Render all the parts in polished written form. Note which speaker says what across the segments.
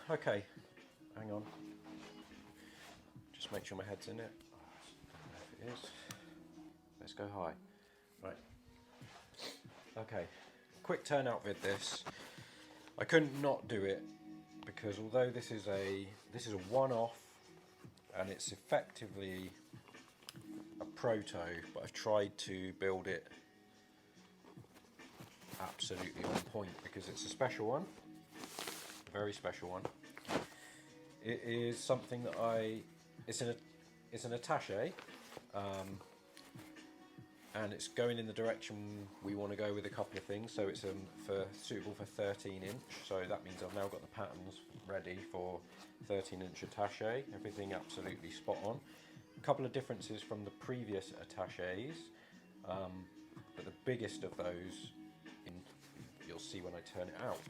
Speaker 1: Okay, hang on. Just make sure my head's in it. I don't know if it is. Let's go high. Right. Okay. Quick turnout vid this. I couldn't not do it because although this is a one-off and it's effectively a proto, but I've tried to build it absolutely on point because it's a special one, a very special one. It is something that it's an attaché, and it's going in the direction we want to go with a couple of things. So it's suitable for 13-inch. So that means I've now got the patterns ready for 13-inch attaché. Everything absolutely spot on. A couple of differences from the previous attachés, but the biggest of those you'll see when I turn it out.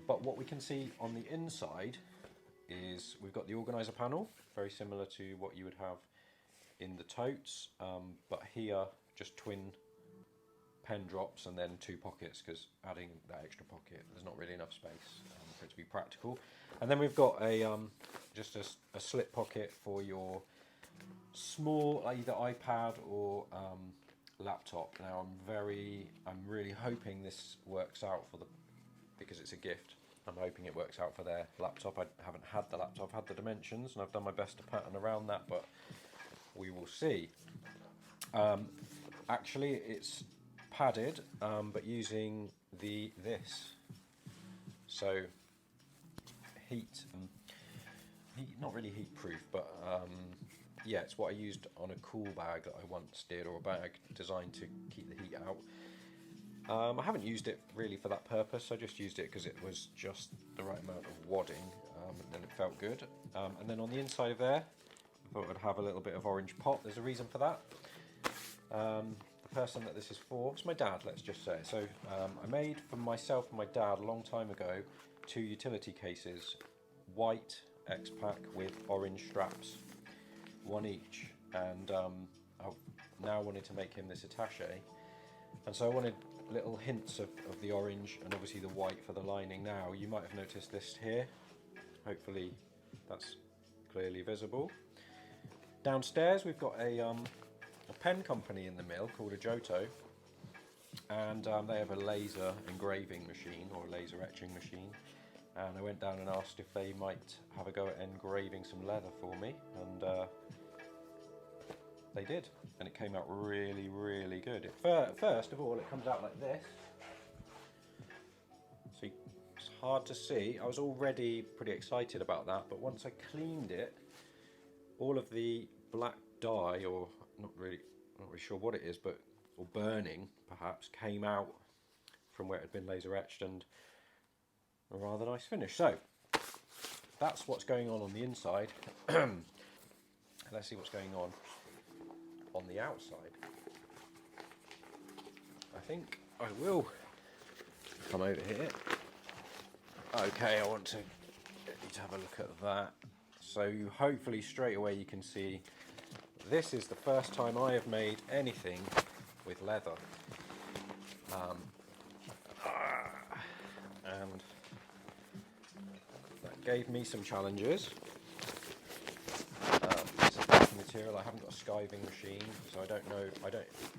Speaker 1: But what we can see on the inside is we've got the organizer panel, very similar to what you would have in the totes, but here just twin pen drops and then 2 pockets, because adding that extra pocket there's not really enough space for it to be practical. And then we've got just a slip pocket for your small either iPad or laptop. Now I'm really hoping this works out because it's a gift. I'm hoping it works out for their laptop. I haven't had the laptop, I've had the dimensions and I've done my best to pattern around that, but we will see. Actually it's padded, but using this. So not really heat proof, but yeah, it's what I used on a cool bag that I once did, or a bag designed to keep the heat out. I haven't used it really for that purpose. I just used it because it was just the right amount of wadding, and then it felt good. And then on the inside of there, I thought I'd have a little bit of orange pop. There's a reason for that. The person that this is for, it's my dad, let's just say. So I made for myself and my dad a long time ago 2 utility cases, white X-Pack with orange straps, 1 each. And I now wanted to make him this attaché. And so I wanted little hints of the orange and obviously the white for the lining. Now you might have noticed this here, hopefully that's clearly visible. Downstairs we've got a pen company in the mill called a Giotto, and they have a laser engraving machine or a laser etching machine, and I went down and asked if they might have a go at engraving some leather for me, and they did, and it came out really, really good. First of all, it comes out like this. So it's hard to see. I was already pretty excited about that, but once I cleaned it, all of the black dye, or not really sure what it is, but or burning perhaps, came out from where it had been laser etched, and a rather nice finish. So that's what's going on the inside. Let's see what's going on the outside. I think I will come over here. Okay, I want to get you to have a look at that. So hopefully straight away you can see this is the first time I have made anything with leather. And that gave me some challenges. It's a thick material. I haven't got a skiving machine, so I don't know.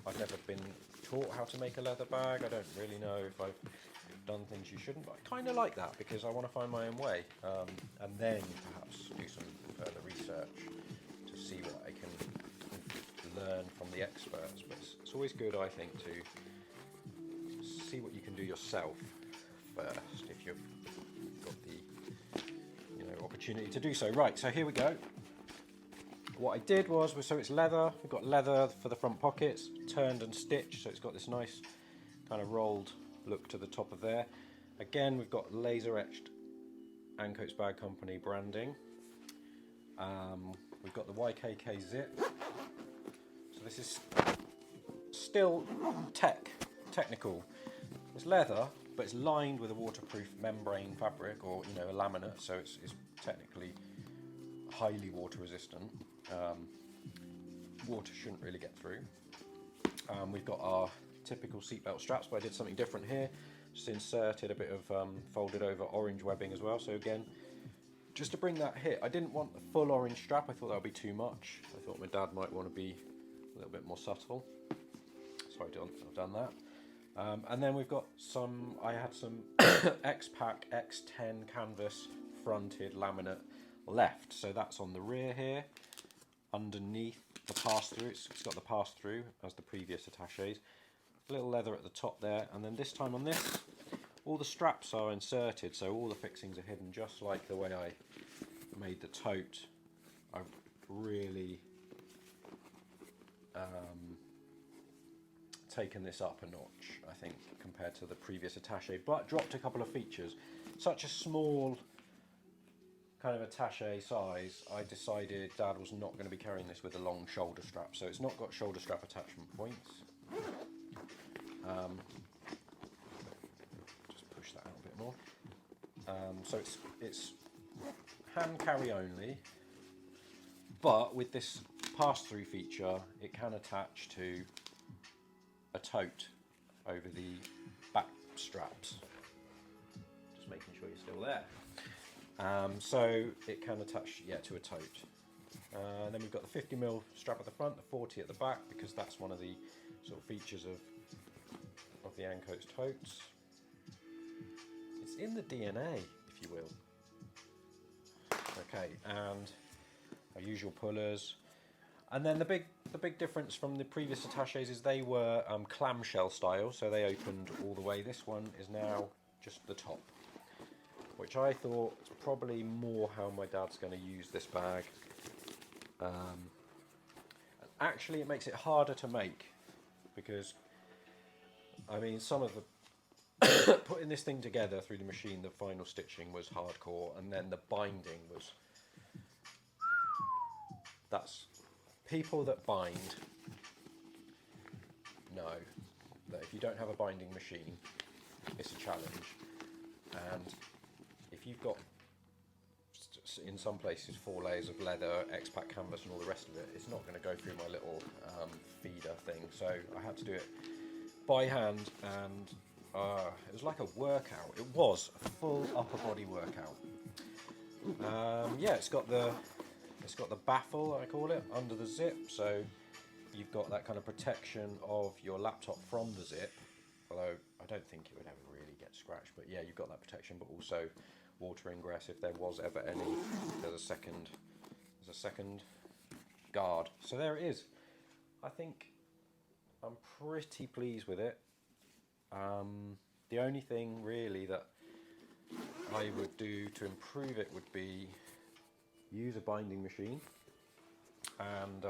Speaker 1: I've never been taught how to make a leather bag. I don't really know if I've done things you shouldn't, but I kind of like that because I want to find my own way, and then perhaps do some further research to see what I can learn from the experts. But it's always good, I think, to see what you can do yourself first if you've got the opportunity to do so. Right, so here we go. What I did was, so it's leather. We've got leather for the front pockets, turned and stitched, so it's got this nice kind of rolled look to the top of there. Again, we've got laser etched Ancoats Bag Company branding. We've got the YKK zip. So this is still technical. It's leather, but it's lined with a waterproof membrane fabric, or a laminate, so it's technically highly water resistant. Water shouldn't really get through. We've got our typical seatbelt straps, but I did something different here. just inserted a bit of folded over orange webbing as well. So again, just to bring that hit. I didn't want the full orange strap, I thought that would be too much. I thought my dad might want to be a little bit more subtle. So I've done that. And then we've got some, I had some X-Pack X10 canvas fronted laminate left. So that's on the rear here, underneath the pass-through. It's got the pass-through as the previous attachés. A little leather at the top there, and then this time on this, all the straps are inserted, so all the fixings are hidden, just like the way I made the tote. I've really taken this up a notch, I think, compared to the previous attaché, but dropped a couple of features. Such a small kind of attaché size, I decided Dad was not going to be carrying this with a long shoulder strap, so it's not got shoulder strap attachment points. Just push that out a bit more. So it's hand carry only, but with this pass-through feature, it can attach to a tote over the back straps. Just making sure you're still there. So it can attach, to a tote. And then we've got the 50mm strap at the front, the 40 at the back, because that's one of the sort of features of the Ancoats totes. It's in the DNA, if you will. Okay, and our usual pullers. And then the big difference from the previous attachés is they were clamshell style, so they opened all the way. This one is now just the top, which I thought is probably more how my dad's going to use this bag. Actually, it makes it harder to make, because I mean, some of the putting this thing together through the machine, the final stitching was hardcore, and then the binding was, that's, people that bind know that if you don't have a binding machine, it's a challenge. And if you've got, in some places, 4 layers of leather, X-Pack canvas and all the rest of it, it's not going to go through my little feeder thing, so I had to do it by hand, and it was like a workout. It was a full upper body workout. It's got the baffle, I call it, under the zip, so you've got that kind of protection of your laptop from the zip, although I don't think it would ever really get scratched, but yeah, you've got that protection, but also water ingress if there was ever any. There's a second guard. So there it is. I think I'm pretty pleased with it. The only thing really that I would do to improve it would be use a binding machine and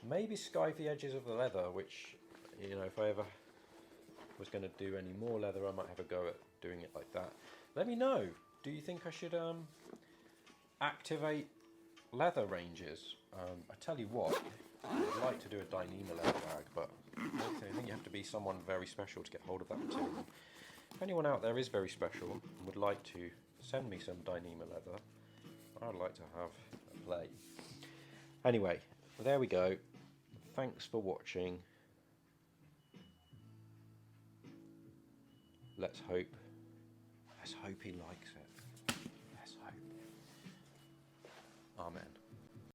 Speaker 1: maybe skive the edges of the leather, which, you know, if I ever was going to do any more leather, I might have a go at doing it like that. Let me know, do you think I should activate leather ranges? I tell you what, I'd like to do a Dyneema leather bag, but I think you have to be someone very special to get hold of that material. If anyone out there is very special and would like to send me some Dyneema leather, I'd like to have a play. Anyway, there we go. Thanks for watching. Let's hope he likes it. Let's hope. Amen.